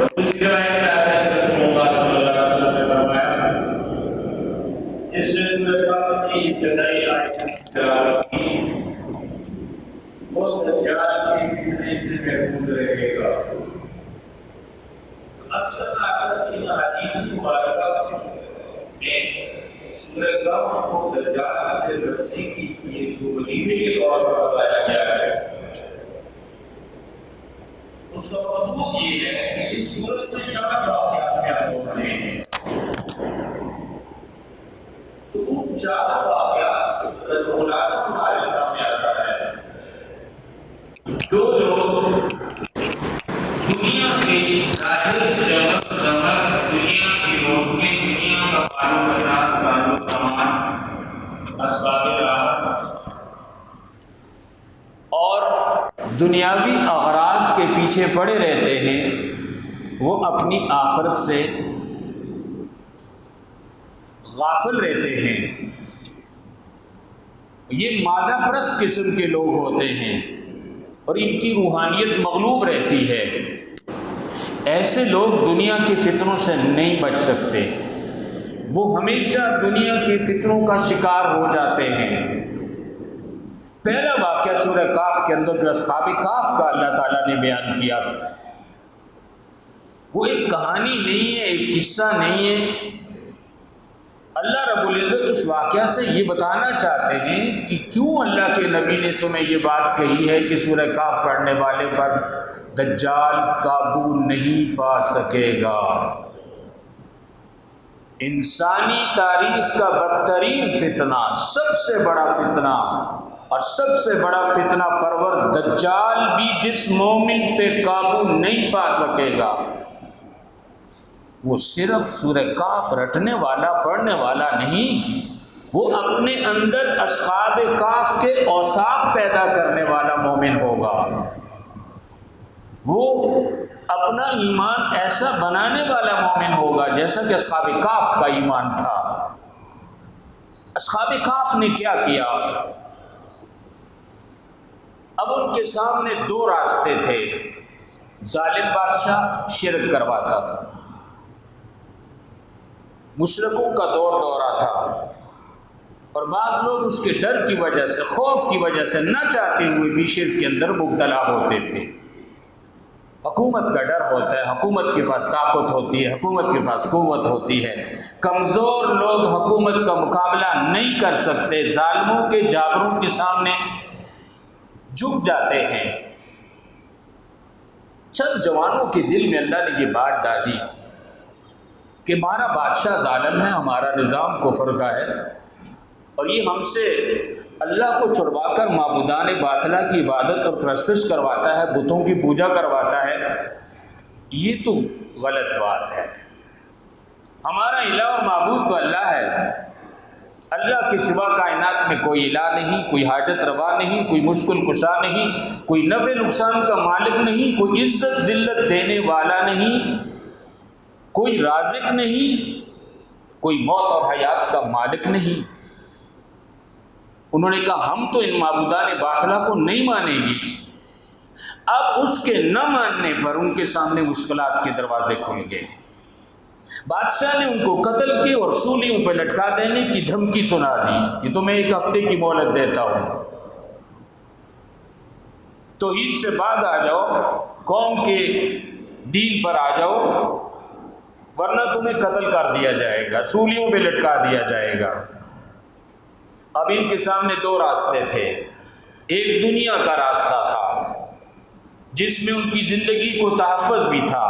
دوسری روایت میں آتا ہے رسول اللہ صلی اللہ علیہ وسلم نے فرمایا جس نے سورۃ کہف کی ابتدائی آیت تلاوت کی وہ دجال کے فتنے سے محفوظ رہے گا۔ اصل آیت کی حدیث مبارکہ میں سورۃ کہف کو دجال سے بچنے کی ایک وظیفے کے طور پر بتایا گیا ہے۔ اس کا مقصود یہ ہے کہ اس صورت میں چار واقعات بیان ہو رہے ہیں، تو ان چار واقعات کا خلاصہ ہمارے سامنے آتا ہے۔ جو لوگ دنیا کے ظاہر چمک دمک، دنیا کی روشنی، دنیا کا پالو بنا، سازو سامان، اسباب راحت اور دنیاوی اغراض کے پیچھے پڑے رہتے ہیں، وہ اپنی آخرت سے غافل رہتے ہیں۔ یہ مادہ پرست قسم کے لوگ ہوتے ہیں اور ان کی روحانیت مغلوب رہتی ہے۔ ایسے لوگ دنیا کے فتنوں سے نہیں بچ سکتے، وہ ہمیشہ دنیا کے فتنوں کا شکار ہو جاتے ہیں۔ پہلا واقعہ سورہ کہف کے اندر جو اصحاب کہف کا اللہ تعالیٰ نے بیان کیا، وہ ایک کہانی نہیں ہے، ایک قصہ نہیں ہے۔ اللہ رب العزت اس واقعہ سے یہ بتانا چاہتے ہیں کہ کیوں اللہ کے نبی نے تمہیں یہ بات کہی ہے کہ سورہ کہف پڑھنے والے پر دجال قابو نہیں پا سکے گا۔ انسانی تاریخ کا بدترین فتنہ، سب سے بڑا فتنہ اور سب سے بڑا فتنہ پرور دجال بھی جس مومن پہ قابو نہیں پا سکے گا، وہ صرف سورہ کہف رٹنے والا پڑھنے والا نہیں، وہ اپنے اندر اصحاب کہف کے اوصاف پیدا کرنے والا مومن ہوگا۔ وہ اپنا ایمان ایسا بنانے والا مومن ہوگا جیسا کہ اصحاب کہف کا ایمان تھا۔ اصحاب کہف نے کیا کیا؟ اب ان کے سامنے دو راستے تھے۔ ظالم بادشاہ شرک کرواتا تھا، مشرکوں کا دور دورہ تھا، اور بعض لوگ اس کے ڈر کی وجہ سے، خوف کی وجہ سے، نہ چاہتے ہوئے بھی شرک کے اندر مبتلا ہوتے تھے۔ حکومت کا ڈر ہوتا ہے، حکومت کے پاس طاقت ہوتی ہے، حکومت کے پاس قوت ہوتی ہے، کمزور لوگ حکومت کا مقابلہ نہیں کر سکتے، ظالموں کے جابروں کے سامنے جھک جاتے ہیں۔ چند جوانوں کے دل میں اللہ نے یہ بات ڈالی کہ ہمارا بادشاہ ظالم ہے، ہمارا نظام کفر کا ہے، اور یہ ہم سے اللہ کو چھڑوا کر معبودان باطلہ کی عبادت اور پرستش کرواتا ہے، بتوں کی پوجا کرواتا ہے، یہ تو غلط بات ہے۔ ہمارا الہ اور معبود تو اللہ ہے، اللہ کے سوا کائنات میں کوئی الہ نہیں، کوئی حاجت روا نہیں، کوئی مشکل کشا نہیں، کوئی نفع نقصان کا مالک نہیں، کوئی عزت ذلت دینے والا نہیں، کوئی رازق نہیں، کوئی موت اور حیات کا مالک نہیں۔ انہوں نے کہا ہم تو ان معبودان باطلہ کو نہیں مانیں گے۔ اب اس کے نہ ماننے پر ان کے سامنے مشکلات کے دروازے کھل گئے۔ بادشاہ نے ان کو قتل کی اور سولیوں پہ لٹکا دینے کی دھمکی سنا دی کہ تمہیں 1 ہفتے کی مہلت دیتا ہوں، توحید سے باز آ جاؤ، قوم کے دین پر آ جاؤ، ورنہ تمہیں قتل کر دیا جائے گا، سولیوں پہ لٹکا دیا جائے گا۔ اب ان کے سامنے دو راستے تھے۔ ایک دنیا کا راستہ تھا جس میں ان کی زندگی کو تحفظ بھی تھا،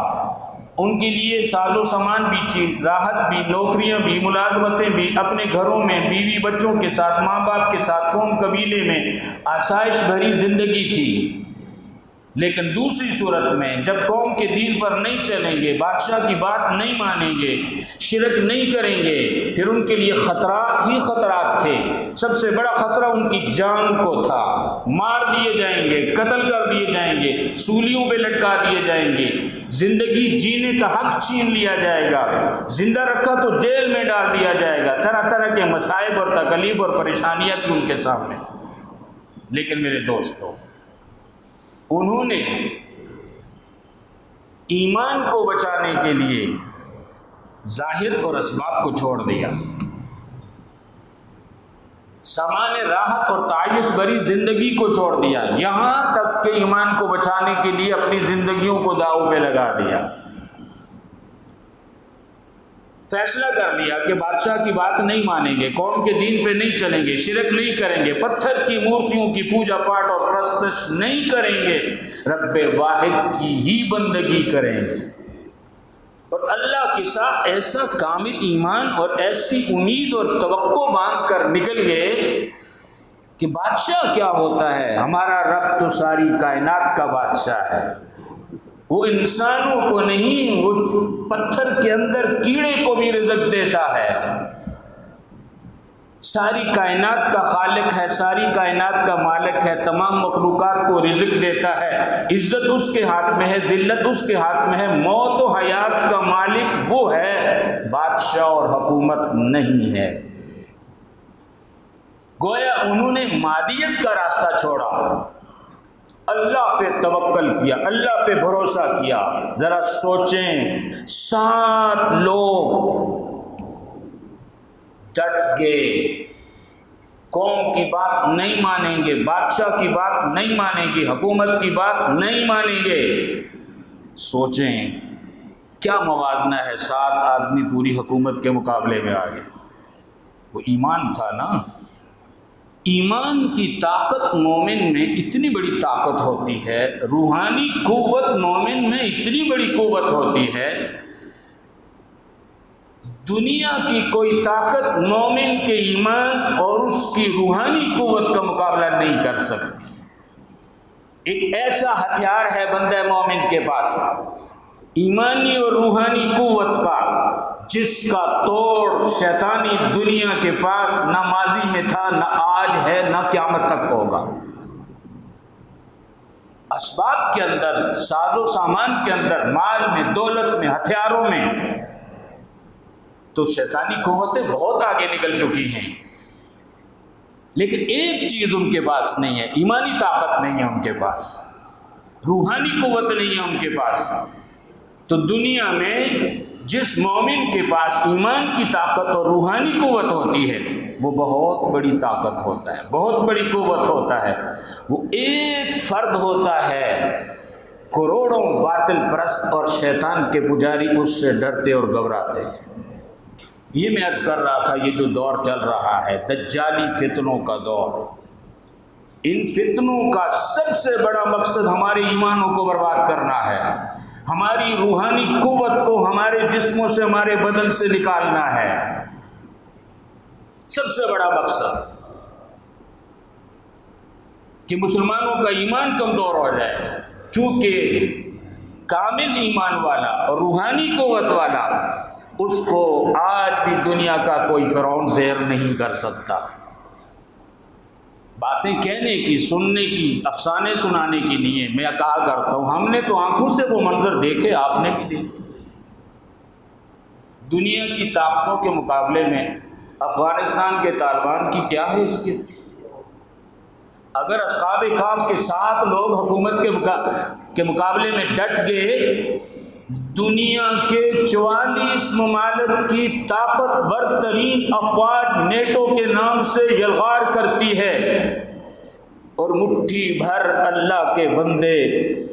ان کے لیے ساز و سامان بھی تھی، راحت بھی، نوکریاں بھی، ملازمتیں بھی، اپنے گھروں میں بیوی بچوں کے ساتھ، ماں باپ کے ساتھ، قوم قبیلے میں آسائش بھری زندگی تھی۔ لیکن دوسری صورت میں جب قوم کے دین پر نہیں چلیں گے، بادشاہ کی بات نہیں مانیں گے، شرک نہیں کریں گے، پھر ان کے لیے خطرات ہی خطرات تھے۔ سب سے بڑا خطرہ ان کی جان کو تھا، مار دیے جائیں گے، قتل کر دیے جائیں گے، سولیوں پہ لٹکا دیے جائیں گے، زندگی جینے کا حق چھین لیا جائے گا، زندہ رکھا تو جیل میں ڈال دیا جائے گا۔ طرح طرح کے مصائب اور تکلیف اور پریشانیاں تھیں ان کے سامنے۔ لیکن میرے دوستو، انہوں نے ایمان کو بچانے کے لیے ظاہر اور اسباب کو چھوڑ دیا، سامان راحت اور تعیش بری زندگی کو چھوڑ دیا، یہاں تک کہ ایمان کو بچانے کے لیے اپنی زندگیوں کو داؤ پہ لگا دیا۔ فیصلہ کر لیا کہ بادشاہ کی بات نہیں مانیں گے، قوم کے دین پہ نہیں چلیں گے، شرک نہیں کریں گے، پتھر کی مورتیوں کی پوجا پاٹ اور پرستش نہیں کریں گے، رب واحد کی ہی بندگی کریں گے، اور اللہ کے ساتھ ایسا کامل ایمان اور ایسی امید اور توقع باندھ کر نکل گئے کہ بادشاہ کیا ہوتا ہے، ہمارا رب تو ساری کائنات کا بادشاہ ہے، وہ انسانوں کو نہیں، وہ پتھر کے اندر کیڑے کو بھی رزق دیتا ہے، ساری کائنات کا خالق ہے، ساری کائنات کا مالک ہے، تمام مخلوقات کو رزق دیتا ہے، عزت اس کے ہاتھ میں ہے، ذلت اس کے ہاتھ میں ہے، موت و حیات کا مالک وہ ہے، بادشاہ اور حکومت نہیں ہے۔ گویا انہوں نے مادیت کا راستہ چھوڑا، اللہ پہ توکل کیا، اللہ پہ بھروسہ کیا۔ ذرا سوچیں، 7 لوگ ڈٹ گئے، قوم کی بات نہیں مانیں گے، بادشاہ کی بات نہیں مانیں گے، حکومت کی بات نہیں مانیں گے۔ سوچیں کیا موازنہ ہے، 7 آدمی پوری حکومت کے مقابلے میں آ گئے۔ وہ ایمان تھا نا، ایمان کی طاقت مومن میں اتنی بڑی طاقت ہوتی ہے، روحانی قوت مومن میں اتنی بڑی قوت ہوتی ہے، دنیا کی کوئی طاقت مومن کے ایمان اور اس کی روحانی قوت کا مقابلہ نہیں کر سکتی۔ ایک ایسا ہتھیار ہے بندہ مومن کے پاس، ایمانی اور روحانی قوت کا، جس کا توڑ شیطانی دنیا کے پاس نہ ماضی میں تھا، نہ آج ہے، نہ قیامت تک ہوگا۔ اسباب کے اندر، ساز و سامان کے اندر، مال میں، دولت میں، ہتھیاروں میں تو شیطانی قوتیں بہت آگے نکل چکی ہیں، لیکن ایک چیز ان کے پاس نہیں ہے، ایمانی طاقت نہیں ہے ان کے پاس، روحانی قوت نہیں ہے ان کے پاس۔ تو دنیا میں جس مومن کے پاس ایمان کی طاقت اور روحانی قوت ہوتی ہے، وہ بہت بڑی طاقت ہوتا ہے، بہت بڑی قوت ہوتا ہے۔ وہ ایک فرد ہوتا ہے، کروڑوں باطل پرست اور شیطان کے پجاری اس سے ڈرتے اور گھبراتے ہیں۔ یہ میں عرض کر رہا تھا، یہ جو دور چل رہا ہے دجالی فتنوں کا دور، ان فتنوں کا سب سے بڑا مقصد ہمارے ایمانوں کو برباد کرنا ہے، ہماری روحانی قوت کو ہمارے جسموں سے، ہمارے بدن سے نکالنا ہے، سب سے بڑا مقصد، کہ مسلمانوں کا ایمان کمزور ہو جائے۔ چونکہ کامل ایمان والا اور روحانی قوت والا، اس کو آج بھی دنیا کا کوئی فرعون زیر نہیں کر سکتا۔ باتیں کہنے کی، سننے کی، افسانے سنانے کی نہیں ہے، میں کہا کرتا ہوں ہم نے تو آنکھوں سے وہ منظر دیکھے، آپ نے بھی دیکھے۔ دنیا کی طاقتوں کے مقابلے میں افغانستان کے طالبان کی کیا حیثیت تھی؟ اگر اصحاب کہف کے 7 لوگ حکومت کے مقابلے میں ڈٹ گئے، دنیا کے 44 ممالک کی طاقتور ترین افواج نیٹو کے نام سے یلغار کرتی ہے، اور مٹھی بھر اللہ کے بندے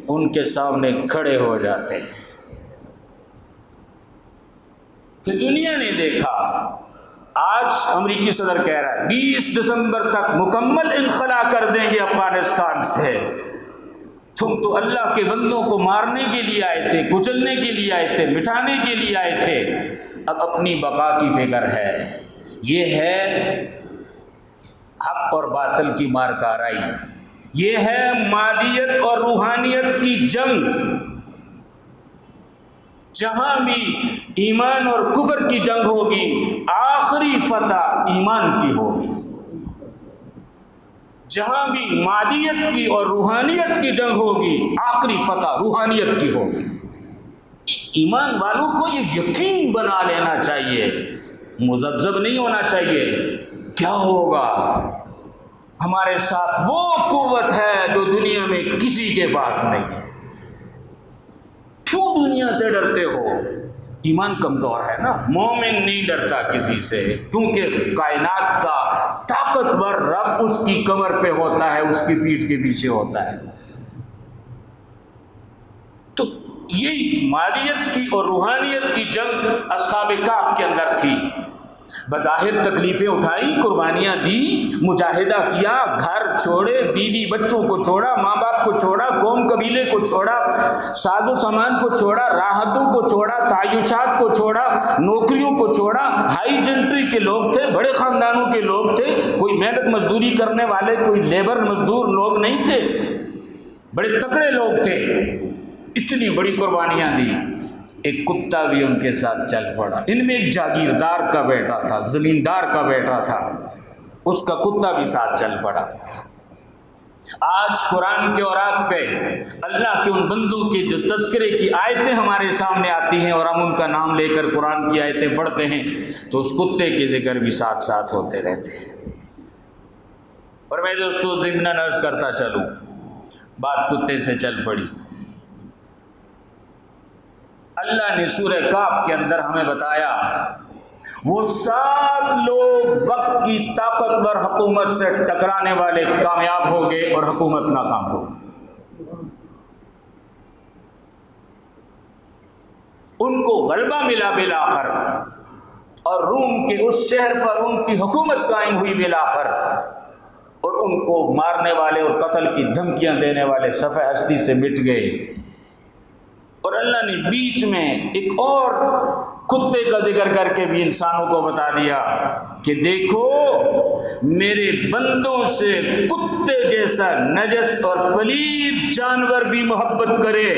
ان کے سامنے کھڑے ہو جاتے ہیں۔ کہ دنیا نے دیکھا، آج امریکی صدر کہہ رہا ہے 20 دسمبر تک مکمل انخلا کر دیں گے افغانستان سے۔ تم تو اللہ کے بندوں کو مارنے کے لیے آئے تھے، کچلنے کے لیے آئے تھے، مٹانے کے لیے آئے تھے، اب اپنی بقا کی فکر ہے۔ یہ ہے حق اور باطل کی مارکارائی، یہ ہے مادیت اور روحانیت کی جنگ۔ جہاں بھی ایمان اور کفر کی جنگ ہوگی، آخری فتح ایمان کی ہوگی۔ جہاں بھی مادیت کی اور روحانیت کی جنگ ہوگی، آخری فتح روحانیت کی ہوگی۔ ایمان والوں کو یہ یقین بنا لینا چاہیے، مذبذب نہیں ہونا چاہیے۔ کیا ہوگا؟ ہمارے ساتھ وہ قوت ہے جو دنیا میں کسی کے پاس نہیں ہے، کیوں دنیا سے ڈرتے ہو؟ ایمان کمزور ہے نا، مومن نہیں ڈرتا کسی سے، کیونکہ کائنات کا طاقتور رب اس کی کمر پہ ہوتا ہے، اس کی پیٹھ کے پیچھے ہوتا ہے۔ تو یہی مادیت کی اور روحانیت کی جنگ اصحاب کہف کے اندر تھی۔ بظاہر تکلیفیں اٹھائیں، قربانیاں دی، مجاہدہ کیا، گھر چھوڑے، بیوی بچوں کو چھوڑا، ماں باپ کو چھوڑا، قوم قبیلے کو چھوڑا، ساز و سامان کو چھوڑا، راحتوں کو چھوڑا، تعیشات کو چھوڑا، نوکریوں کو چھوڑا۔ ہائی جنٹری کے لوگ تھے، بڑے خاندانوں کے لوگ تھے، کوئی محنت مزدوری کرنے والے، کوئی لیبر مزدور لوگ نہیں تھے، بڑے تکڑے لوگ تھے، اتنی بڑی قربانیاں دی۔ ایک کتا بھی ان کے ساتھ چل پڑا۔ ان میں ایک جاگیردار کا بیٹا تھا، زمیندار کا بیٹا تھا، اس کا کتا بھی ساتھ چل پڑا۔ آج قرآن کے اوراق پہ اللہ کے ان بندوں کی جو تذکرے کی آیتیں ہمارے سامنے آتی ہیں اور ہم ان کا نام لے کر قرآن کی آیتیں پڑھتے ہیں تو اس کتے کے ذکر بھی ساتھ ساتھ ہوتے رہتے ہیں۔ اور میں دوستو ضمناً عرض کرتا چلوں، بات کتے سے چل پڑی۔ اللہ نے سورہ کہف کے اندر ہمیں بتایا وہ 7 لوگ وقت کی طاقتور حکومت سے ٹکرانے والے کامیاب ہو گئے اور حکومت ناکام ہو گئی۔ ان کو غلبہ ملا بالآخر، اور روم کے اس شہر پر ان کی حکومت قائم ہوئی بالآخر، اور ان کو مارنے والے اور قتل کی دھمکیاں دینے والے صفحہ ہستی سے مٹ گئے۔ اور اللہ نے بیچ میں ایک اور کتے کا ذکر کر کے بھی انسانوں کو بتا دیا کہ دیکھو میرے بندوں سے کتے جیسا نجس اور پلید جانور بھی محبت کرے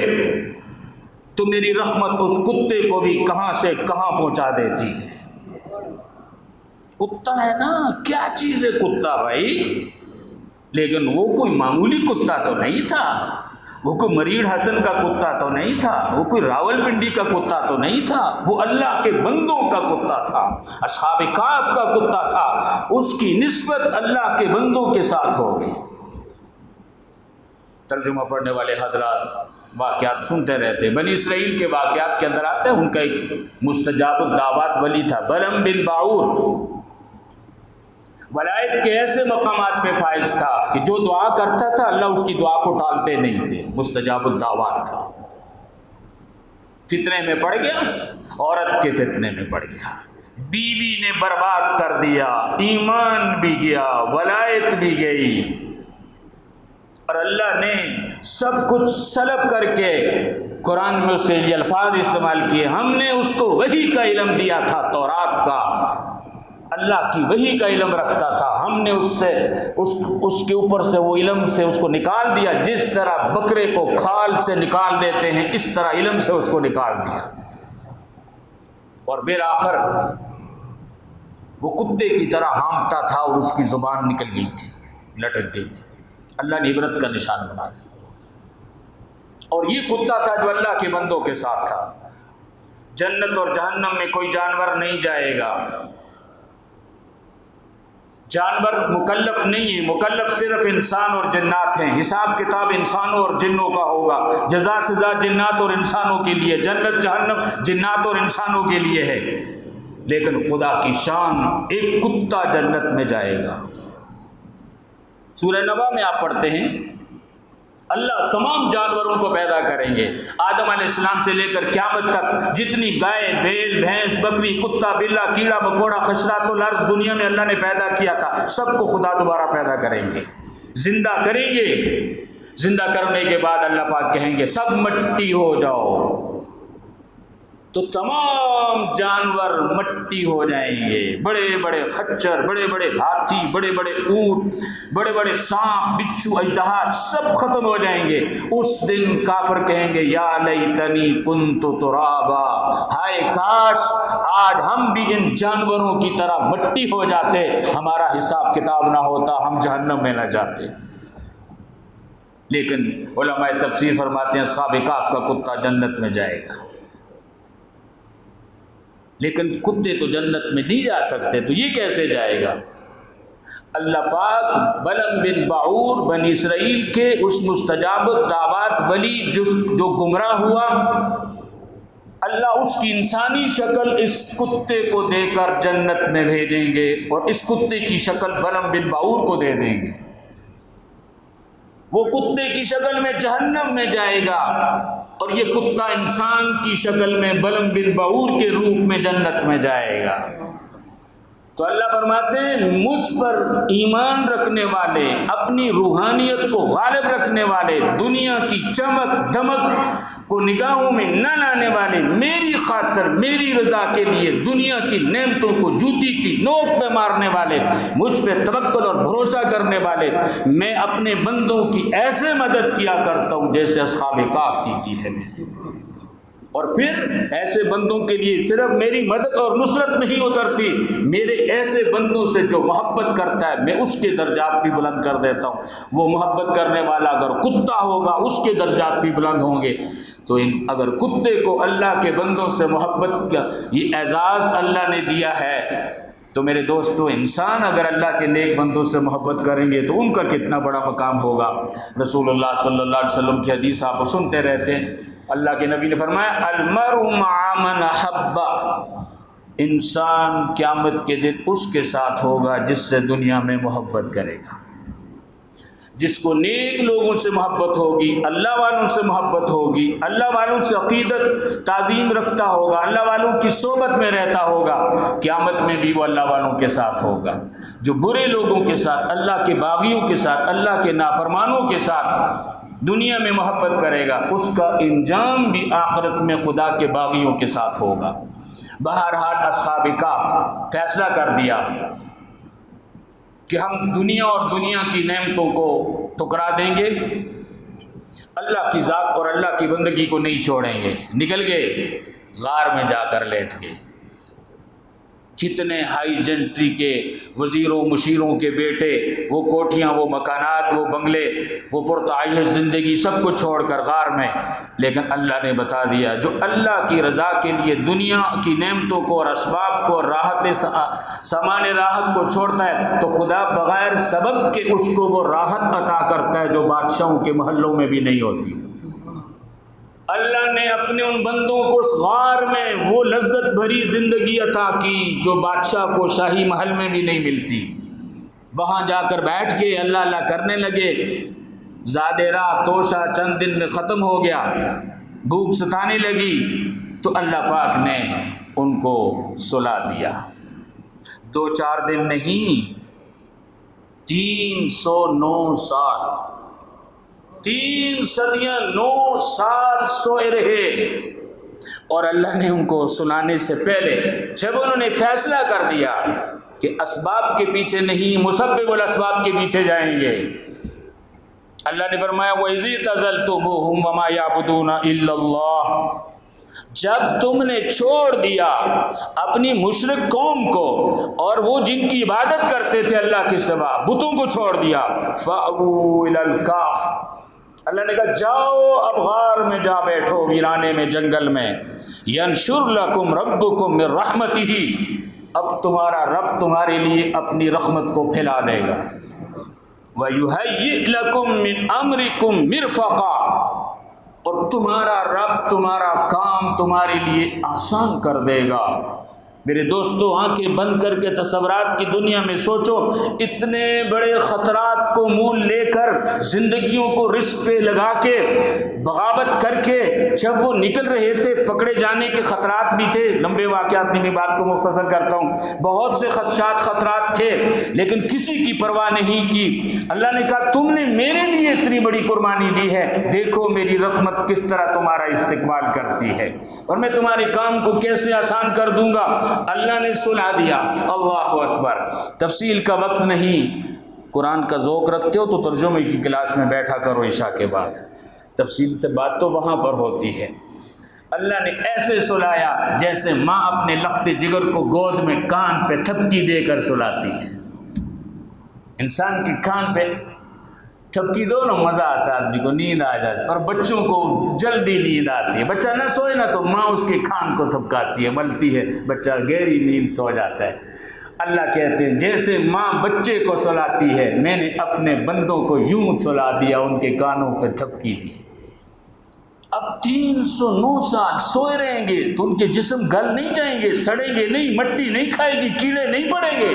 تو میری رحمت اس کتے کو بھی کہاں سے کہاں پہنچا دیتی ہے۔ کتا ہے نا، کیا چیز ہے کتا بھائی، لیکن وہ کوئی معمولی کتا تو نہیں تھا، وہ کوئی مریڑ حسن کا کتا تو نہیں تھا، وہ کوئی راول پنڈی کا کتا تو نہیں تھا، وہ اللہ کے بندوں کا کتا تھا، اصحاب کہف کا کتا تھا، اس کی نسبت اللہ کے بندوں کے ساتھ ہو گئی۔ ترجمہ پڑھنے والے حضرات واقعات سنتے رہتے، بنی اسرائیل کے واقعات کے اندر آتے ہیں، ان کا ایک مستجاب الدعوات ولی تھا بلم بن باعور، ولایت کے ایسے مقامات پہ فائز تھا کہ جو دعا کرتا تھا اللہ اس کی دعا کو ٹالتے نہیں تھے، مستجاب الدعوات تھا۔ فتنے میں پڑ گیا، عورت کے فتنے میں پڑ گیا، بیوی نے برباد کر دیا، ایمان بھی گیا، ولایت بھی گئی، اور اللہ نے سب کچھ سلب کر کے قرآن میں اسے یہ الفاظ استعمال کیے، ہم نے اس کو وحی کا علم دیا تھا، تورات کا، اللہ کی وحی کا علم رکھتا تھا، ہم نے اس کے اوپر سے وہ علم سے اس کو نکال دیا، جس طرح بکرے کو کھال سے نکال دیتے ہیں اس طرح علم سے اس کو نکال دیا، اور بالآخر وہ کتے کی طرح ہانپتا تھا اور اس کی زبان نکل گئی تھی، لٹک گئی تھی، اللہ نے عبرت کا نشان بنا دیا۔ اور یہ کتا تھا جو اللہ کے بندوں کے ساتھ تھا۔ جنت اور جہنم میں کوئی جانور نہیں جائے گا، جانور مکلف نہیں ہے، مکلف صرف انسان اور جنات ہیں، حساب کتاب انسانوں اور جنوں کا ہوگا، جزا سزا جنات اور انسانوں کے لیے، جنت جہنم جنات اور انسانوں کے لیے ہے، لیکن خدا کی شان ایک کتا جنت میں جائے گا۔ سورہ نبا میں آپ پڑھتے ہیں اللہ تمام جانوروں کو پیدا کریں گے، آدم علیہ السلام سے لے کر قیامت تک جتنی گائے، بیل، بھینس، بکری، کتا، بلا، کیڑا مکوڑا، حشرات الارض دنیا میں اللہ نے پیدا کیا تھا، سب کو خدا دوبارہ پیدا کریں گے، زندہ کریں گے۔ زندہ کرنے کے بعد اللہ پاک کہیں گے سب مٹی ہو جاؤ، تو تمام جانور مٹی ہو جائیں گے، بڑے بڑے خچر، بڑے بڑے ہاتھی، بڑے بڑے اونٹ، بڑے بڑے سانپ، بچھو، اژدہا سب ختم ہو جائیں گے۔ اس دن کافر کہیں گے یا لیتنی کنت ترابا، ہائے کاش آج ہم بھی ان جانوروں کی طرح مٹی ہو جاتے، ہمارا حساب کتاب نہ ہوتا، ہم جہنم میں نہ جاتے۔ لیکن علماء تفسیر فرماتے ہیں اصحاب کہف کا کتا جنت میں جائے گا، لیکن کتے تو جنت میں نہیں جا سکتے، تو یہ کیسے جائے گا؟ اللہ پاک بلم بن بعور بنی اسرائیل کے اس مستجاب الدعوات ولی جو گمراہ ہوا، اللہ اس کی انسانی شکل اس کتے کو دے کر جنت میں بھیجیں گے اور اس کتے کی شکل بلم بن بعور کو دے دیں گے۔ وہ کتے کی شکل میں جہنم میں جائے گا اور یہ کتا انسان کی شکل میں بلم بن بعور کے روپ میں جنت میں جائے گا۔ تو اللہ فرماتے ہیں مجھ پر ایمان رکھنے والے، اپنی روحانیت کو غالب رکھنے والے، دنیا کی چمک دمک کو نگاہوں میں نہ لانے والے، میری خاطر میری رضا کے لیے دنیا کی نعمتوں کو جوتی کی نوک پہ مارنے والے، مجھ پہ توکل اور بھروسہ کرنے والے، میں اپنے بندوں کی ایسے مدد کیا کرتا ہوں جیسے اصحاب کہف کی ہے میں۔ اور پھر ایسے بندوں کے لیے صرف میری مدد اور نصرت نہیں اترتی، میرے ایسے بندوں سے جو محبت کرتا ہے میں اس کے درجات بھی بلند کر دیتا ہوں۔ وہ محبت کرنے والا اگر کتا ہوگا اس کے درجات بھی بلند ہوں گے۔ تو اگر کتے کو اللہ کے بندوں سے محبت کا یہ اعزاز اللہ نے دیا ہے، تو میرے دوستو انسان اگر اللہ کے نیک بندوں سے محبت کریں گے تو ان کا کتنا بڑا مقام ہوگا۔ رسول اللہ صلی اللہ علیہ وسلم کی حدیث آپ سنتے رہتے ہیں، اللہ کے نبی نے فرمایا المرء مع من احب، انسان قیامت کے دن اس کے ساتھ ہوگا جس سے دنیا میں محبت کرے گا۔ جس کو نیک لوگوں سے محبت ہوگی، اللہ والوں سے محبت ہوگی، اللہ والوں سے عقیدت تعظیم رکھتا ہوگا، اللہ والوں کی صحبت میں رہتا ہوگا، قیامت میں بھی وہ اللہ والوں کے ساتھ ہوگا۔ جو برے لوگوں کے ساتھ، اللہ کے باغیوں کے ساتھ، اللہ کے نافرمانوں کے ساتھ دنیا میں محبت کرے گا، اس کا انجام بھی آخرت میں خدا کے باغیوں کے ساتھ ہوگا۔ بہرحال اصحاب کہف فیصلہ کر دیا کہ ہم دنیا اور دنیا کی نعمتوں کو ٹھکرا دیں گے، اللہ کی ذات اور اللہ کی بندگی کو نہیں چھوڑیں گے۔ نکل گئے، غار میں جا کر لیٹ گئے۔ جتنے ہائی جنٹری کے وزیروں مشیروں کے بیٹے، وہ کوٹھیاں، وہ مکانات، وہ بنگلے، وہ پرتعیش زندگی سب کو چھوڑ کر غار میں، لیکن اللہ نے بتا دیا جو اللہ کی رضا کے لیے دنیا کی نعمتوں کو اور اسباب کو اور راحت سامان راحت کو چھوڑتا ہے تو خدا بغیر سبب کے اس کو وہ راحت عطا کرتا ہے جو بادشاہوں کے محلوں میں بھی نہیں ہوتی۔ اللہ نے اپنے ان بندوں کو اس غار میں وہ لذت بھری زندگی عطا کی جو بادشاہ کو شاہی محل میں بھی نہیں ملتی۔ وہاں جا کر بیٹھ کے اللہ اللہ کرنے لگے، زاد راہ توشہ چند دن میں ختم ہو گیا، بھوک ستانے لگی تو اللہ پاک نے ان کو سلا دیا۔ 2-4 دن نہیں، 309 سال، 3 صدیاں 9 سال سوئے رہے، اور اللہ نے ان کو سلانے سے پہلے جب انہوں نے فیصلہ کر دیا کہ اسباب کے پیچھے نہیں مسبب الاسباب کے پیچھے جائیں گے، اللہ نے فرمایا وَإِذِ اعْتَزَلْتُمُوهُمْ وَمَا يَعْبُدُونَ إِلَّا اللَّهُ، جب تم نے چھوڑ دیا اپنی مشرک قوم کو اور وہ جن کی عبادت کرتے تھے اللہ کے سوا، بتوں کو چھوڑ دیا، فَأْوُوا إِلَى الْكَهْفِ، اللہ نے کہا جاؤ اب غار میں جا بیٹھو، ویرانے میں، جنگل میں، يَنْشُرْ لَكُمْ رَبُّكُمْ مِنْ رَحْمَتِهِ، اب تمہارا رب تمہارے لیے اپنی رحمت کو پھیلا دے گا، وَيُهَيِّئْ لَكُمْ مِنْ أَمْرِكُمْ مِرْفَقًا، اور تمہارا رب تمہارا کام تمہارے لیے آسان کر دے گا۔ میرے دوستو آنکھیں بند کر کے تصورات کی دنیا میں سوچو، اتنے بڑے خطرات کو مول لے کر زندگیوں کو رسک پہ لگا کے بغاوت کر کے جب وہ نکل رہے تھے، پکڑے جانے کے خطرات بھی تھے، لمبے واقعات نہیں، میں بات کو مختصر کرتا ہوں، بہت سے خطرات تھے لیکن کسی کی پرواہ نہیں کی۔ اللہ نے کہا تم نے میرے لیے اتنی بڑی قربانی دی ہے، دیکھو میری رحمت کس طرح تمہارا استقبال کرتی ہے اور میں تمہارے کام کو کیسے آسان کر دوں گا۔ اللہ نے سلا دیا۔ اللہ اکبر۔ تفصیل کا وقت نہیں، قرآن کا ذوق رکھتے ہو تو ترجمے کی کلاس میں بیٹھا کرو عشاء کے بعد، تفصیل سے بات تو وہاں پر ہوتی ہے۔ اللہ نے ایسے سلایا جیسے ماں اپنے لخت جگر کو گود میں کان پہ تھپکی دے کر سلاتی ہے۔ انسان کے کان پہ تھپکی دو نا، مزہ آتا ہے، آدمی کو نیند آ جاتی ہے، اور بچوں کو جلدی نیند آتی ہے۔ بچہ نہ سوئے نا تو ماں اس کے کان کو تھپکاتی ہے، ملتی ہے، بچہ گہری نیند سو جاتا ہے۔ اللہ کہتے ہیں جیسے ماں بچے کو سلاتی ہے میں نے اپنے بندوں کو یوں سلا دیا، ان کے کانوں پہ تھپکی دی۔ اب 309 سال سوئے رہیں گے تو ان کے جسم گل نہیں جائیں گے، سڑیں گے نہیں، مٹی نہیں کھائے گی، کیڑے نہیں پڑیں گے؟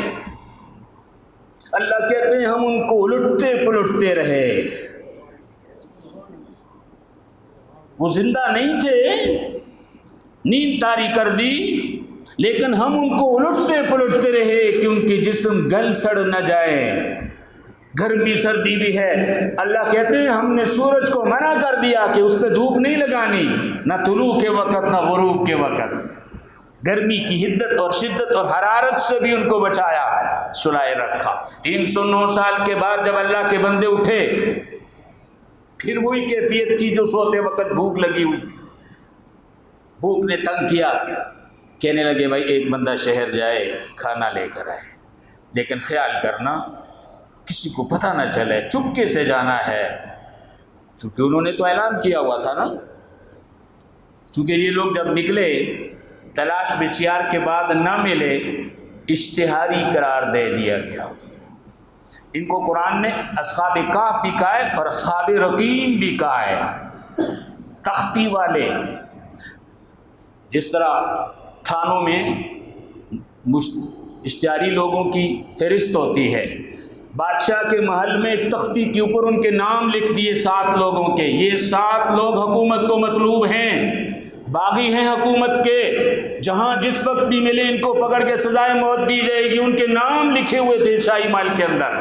اللہ کہتے ہیں ہم ان کو الٹتے پلٹتے رہے، وہ زندہ نہیں تھے، نیند طاری کر دی، لیکن ہم ان کو الٹتے پلٹتے رہے کہ ان کے جسم گل سڑ نہ جائے۔ گرمی سردی بھی ہے، اللہ کہتے ہیں ہم نے سورج کو منع کر دیا کہ اس پہ دھوپ نہیں لگانی، نہ طلوع کے وقت نہ غروب کے وقت۔ گرمی کی حدت اور شدت اور حرارت سے بھی ان کو بچایا، سلائے رکھا۔ 309 سال کے بعد جب اللہ کے بندے اٹھے، پھر وہی کیفیت تھی جو سوتے وقت بھوک لگی ہوئی تھی۔ بھوک نے تنگ کیا، کہنے لگے بھائی ایک بندہ شہر جائے کھانا لے کر آئے، لیکن خیال کرنا کسی کو پتہ نہ چلے، چپکے سے جانا ہے، چونکہ انہوں نے تو اعلان کیا ہوا تھا نا۔ چونکہ یہ لوگ جب نکلے تلاش بسیار کے بعد نہ ملے، اشتہاری قرار دے دیا گیا۔ ان کو قرآن نے اصحاب کہف بھی کہا ہے اور اصحاب رقیم بھی کہا ہے، تختی والے۔ جس طرح تھانوں میں اشتہاری لوگوں کی فہرست ہوتی ہے، بادشاہ کے محل میں ایک تختی کے اوپر ان کے نام لکھ دیے 7 لوگوں کے، یہ 7 لوگ حکومت کو مطلوب ہیں، باغی ہیں حکومت کے، جہاں جس وقت بھی ملے ان کو پکڑ کے سزائے موت دی جائے گی۔ ان کے نام لکھے ہوئے تھے شاہی محل کے اندر۔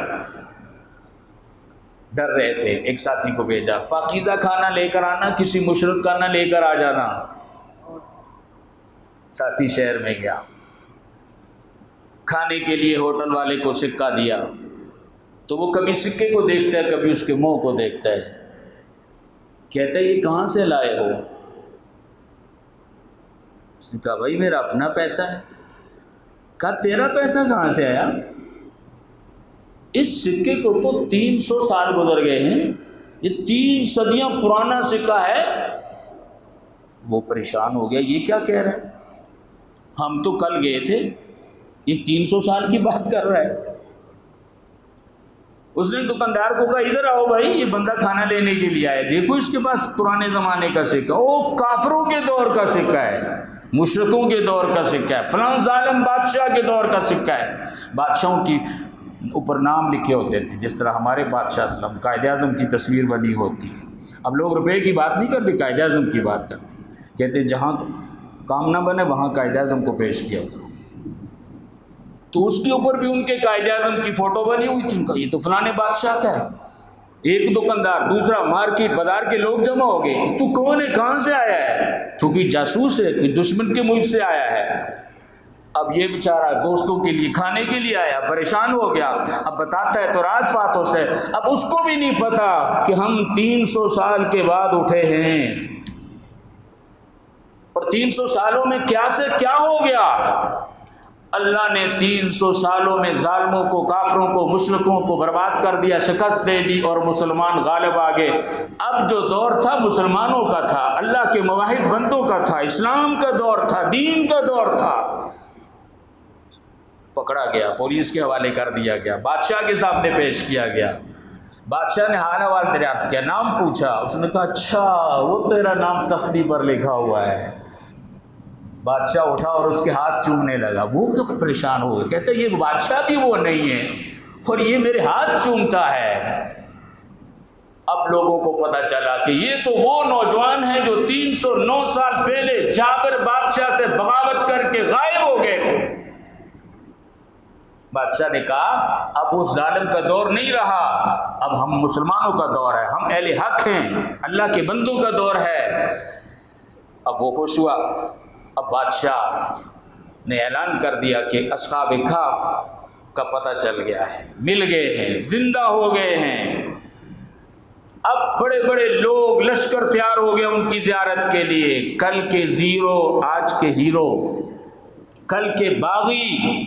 ڈر رہے تھے، ایک ساتھی کو بھیجا پاکیزہ کھانا لے کر آنا، کسی مشرک کا نہ لے کر آ جانا۔ ساتھی شہر میں گیا، کھانے کے لیے ہوٹل والے کو سکہ دیا، تو وہ کبھی سکے کو دیکھتا ہے کبھی اس کے منہ کو دیکھتا ہے، کہتا ہے یہ کہاں سے لائے ہو؟ اس نے کہا بھائی میرا اپنا پیسہ ہے۔ کہا تیرا پیسہ کہاں سے آیا؟ اس سکے کو تو 300 سال گزر گئے ہیں، یہ 3 صدیاں پرانا سکہ ہے۔ وہ پریشان ہو گیا، یہ کیا کہہ رہا ہے؟ ہم تو کل گئے تھے، یہ 300 سال کی بات کر رہا ہے۔ اس نے دکاندار کو کہا ادھر آؤ بھائی، یہ بندہ کھانا لینے کے لیے آیا، دیکھو اس کے پاس پرانے زمانے کا سکہ، وہ کافروں کے دور کا سکہ ہے، مشرکوں کے دور کا سکہ ہے، فلاں ظالم بادشاہ کے دور کا سکہ ہے۔ بادشاہوں کی اوپر نام لکھے ہوتے تھے، جس طرح ہمارے بادشاہ اسلم قائد اعظم کی تصویر بنی ہوتی ہے۔ اب لوگ روپے کی بات نہیں کرتے، قائد اعظم کی بات کرتے، کہتے جہاں کام نہ بنے وہاں قائد اعظم کو پیش کیا کرو۔ تو اس کے اوپر بھی ان کے قائد اعظم کی فوٹو بنی ہوئی تھی، ان کا یہ تو فلاں بادشاہ کا ہے۔ ایک دکاندار، دوسرا مارکیٹ بازار کے لوگ جمع ہو گئے، تو کون ہے، کہاں سے آیا ہے؟ تو کوئی جاسوس ہے، کوئی دشمن کے ملک سے آیا ہے۔ اب یہ بیچارہ دوستوں کے لیے کھانے کے لیے آیا، پریشان ہو گیا، اب بتاتا ہے تو راز باتوں سے، اب اس کو بھی نہیں پتا کہ ہم 300 سال کے بعد اٹھے ہیں، اور 300 سالوں میں کیا سے کیا ہو گیا۔ اللہ نے 300 سالوں میں ظالموں کو، کافروں کو، مشرکوں کو برباد کر دیا، شکست دے دی، اور مسلمان غالب آ گئے۔ اب جو دور تھا مسلمانوں کا تھا، اللہ کے موحد بندوں کا تھا، اسلام کا دور تھا، دین کا دور تھا۔ پکڑا گیا، پولیس کے حوالے کر دیا گیا، بادشاہ کے سامنے پیش کیا گیا۔ بادشاہ نے حال احوال دریافت کیا، نام پوچھا، اس نے کہا اچھا وہ تیرا نام تختی پر لکھا ہوا ہے۔ بادشاہ اٹھا اور اس کے ہاتھ چومنے لگا، وہ کب پریشان ہو گئے، کہتا یہ بادشاہ بھی وہ نہیں ہے اور یہ میرے ہاتھ چومتا ہے۔ اب لوگوں کو پتہ چلا کہ یہ تو وہ نوجوان ہیں جو 309 سال پہلے جابر بادشاہ سے بغاوت کر کے غائب ہو گئے تھے۔ بادشاہ نے کہا اب اس ظالم کا دور نہیں رہا، اب ہم مسلمانوں کا دور ہے، ہم اہل حق ہیں، اللہ کے بندوں کا دور ہے۔ اب وہ خوش ہوا۔ اب بادشاہ نے اعلان کر دیا کہ اصحاب کہف کا پتہ چل گیا ہے، مل گئے ہیں، زندہ ہو گئے ہیں۔ اب بڑے بڑے لوگ لشکر تیار ہو گیا ان کی زیارت کے لیے، کل کے زیرو آج کے ہیرو، کل کے باغی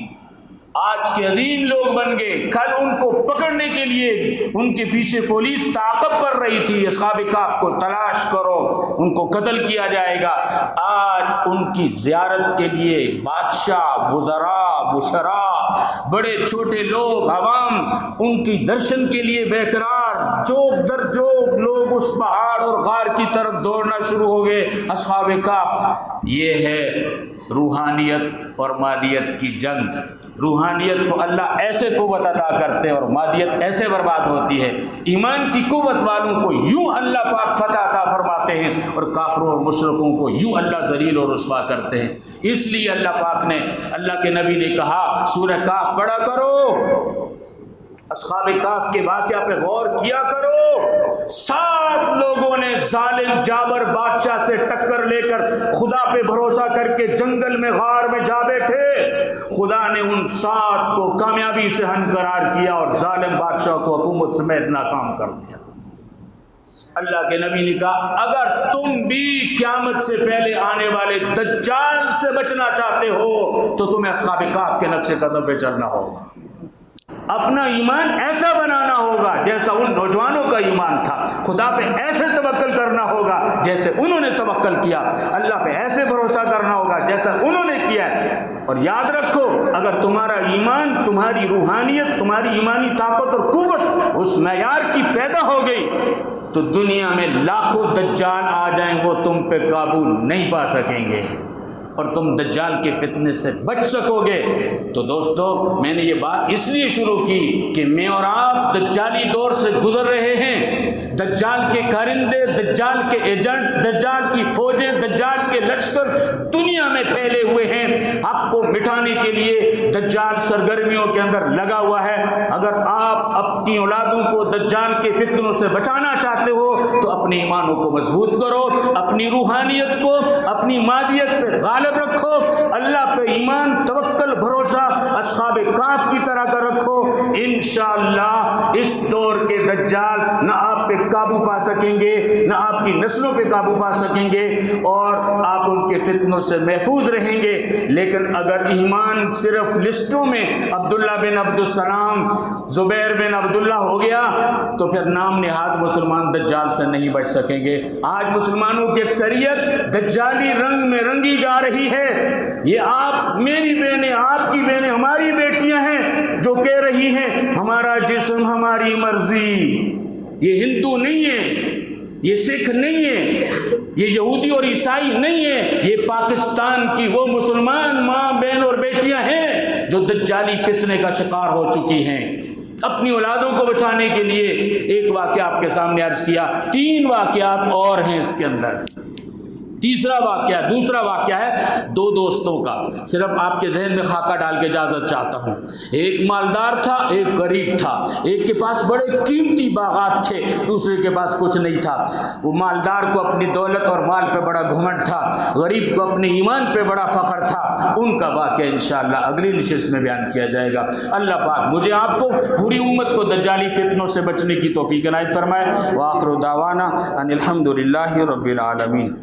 آج کے عظیم لوگ بن گئے۔ کل ان کو پکڑنے کے لیے ان کے پیچھے پولیس تعاقب کر رہی تھی، اصحاب کہف کو تلاش کرو، ان کو قتل کیا جائے گا۔ آج ان کی زیارت کے لیے بادشاہ، وزراء، بشراء، بڑے چھوٹے لوگ عوام ان کی درشن کے لیے بے قرار، جوک در جوک لوگ اس پہاڑ اور غار کی طرف دوڑنا شروع ہو گئے۔ اصحاب کہف، یہ ہے روحانیت اور مادیت کی جنگ۔ روحانیت کو اللہ ایسے قوت عطا کرتے ہیں اور مادیت ایسے برباد ہوتی ہے۔ ایمان کی قوت والوں کو یوں اللہ پاک فتح عطا فرماتے ہیں اور کافروں اور مشرکوں کو یوں اللہ ذلیل اور رسوا کرتے ہیں۔ اس لیے اللہ پاک نے، اللہ کے نبی نے کہا سورہ کہف پڑھا کرو، اصحاب کہف کے واقعہ پہ غور کیا کرو۔ 7 لوگوں نے ظالم جابر بادشاہ سے ٹکر لے کر خدا پہ بھروسہ کر کے جنگل میں غار میں جا بیٹھے، خدا نے ان 7 کو کامیابی سے ہنقرار کیا اور ظالم بادشاہ کو حکومت سمیت ناکام کر دیا۔ اللہ کے نبی نے کہا اگر تم بھی قیامت سے پہلے آنے والے دجال سے بچنا چاہتے ہو تو تمہیں اصحاب کہف کے نقش قدم پہ چلنا ہوگا، اپنا ایمان ایسا بنانا ہوگا جیسا ان نوجوانوں کا ایمان تھا، خدا پہ ایسے توکل کرنا ہوگا جیسے انہوں نے توکل کیا، اللہ پہ ایسے بھروسہ کرنا ہوگا جیسا انہوں نے کیا۔ اور یاد رکھو اگر تمہارا ایمان، تمہاری روحانیت، تمہاری ایمانی طاقت اور قوت اس معیار کی پیدا ہو گئی تو دنیا میں لاکھوں دجال آ جائیں وہ تم پہ قابو نہیں پا سکیں گے اور تم دجال کے فتنے سے بچ سکو گے۔ تو دوستو میں نے یہ بات اس لیے شروع کی کہ میں اور آپ دجالی دور سے گزر رہے ہیں۔ دجال کے کارندے، دجال کے ایجنٹ، دجال کی فوجیں، دجال کے لشکر دنیا میں پھیلے ہوئے ہیں۔ حق کو مٹانے کے لیے دجال سرگرمیوں کے اندر لگا ہوا ہے۔ اگر آپ اپنی اولادوں کو دجال کے فتنوں سے بچانا چاہتے ہو تو اپنے ایمانوں کو مضبوط کرو، اپنی روحانیت کو، اپنی مادیت پہ غالب رکھو، اللہ پہ ایمان، توکل، بھروسہ اصحاب کہف کی طرح کا رکھو۔ انشاءاللہ اس دور کے دجال نہ آپ پہ قابو پا سکیں گے، نہ آپ کی نسلوں پہ قابو پا سکیں گے اور آپ ان کے فتنوں سے محفوظ رہیں گے۔ لیکن اگر ایمان صرف لسٹوں میں عبداللہ بن عبد السلام، زبیر بن عبداللہ ہو گیا تو پھر نام نہاد مسلمان دجال سے نہیں بچ سکیں گے۔ آج مسلمانوں کی اکثریت دجالی رنگ میں رنگی جا رہی ہے۔ یہ آپ، میری بہنیں، آپ کی بہنیں، ہماری بیٹیاں ہیں جو کہہ رہی ہیں ہمارا جسم ہماری مرضی۔ یہ ہندو نہیں ہے، یہ سکھ نہیں ہے، یہ یہودی اور عیسائی نہیں ہے، یہ پاکستان کی وہ مسلمان ماں، بہن اور بیٹیاں ہیں جو دجالی فتنے کا شکار ہو چکی ہیں۔ اپنی اولادوں کو بچانے کے لیے ایک واقعہ آپ کے سامنے عرض کیا، 3 واقعات اور ہیں اس کے اندر۔ دوسرا واقعہ ہے 2 دوستوں کا، صرف آپ کے ذہن میں خاکہ ڈال کے اجازت چاہتا ہوں۔ ایک مالدار تھا، ایک غریب تھا۔ ایک کے پاس بڑے قیمتی باغات تھے، دوسرے کے پاس کچھ نہیں تھا۔ وہ مالدار کو اپنی دولت اور مال پہ بڑا گھمنڈ تھا، غریب کو اپنے ایمان پہ بڑا فخر تھا۔ ان کا واقعہ انشاءاللہ اگلی نشست میں بیان کیا جائے گا۔ اللہ پاک مجھے آپ کو، پوری امت کو دجالی فتنوں سے بچنے کی توفیق عنایت فرمائے۔ وآخر دعوانا ان الحمد للہ رب العالمین۔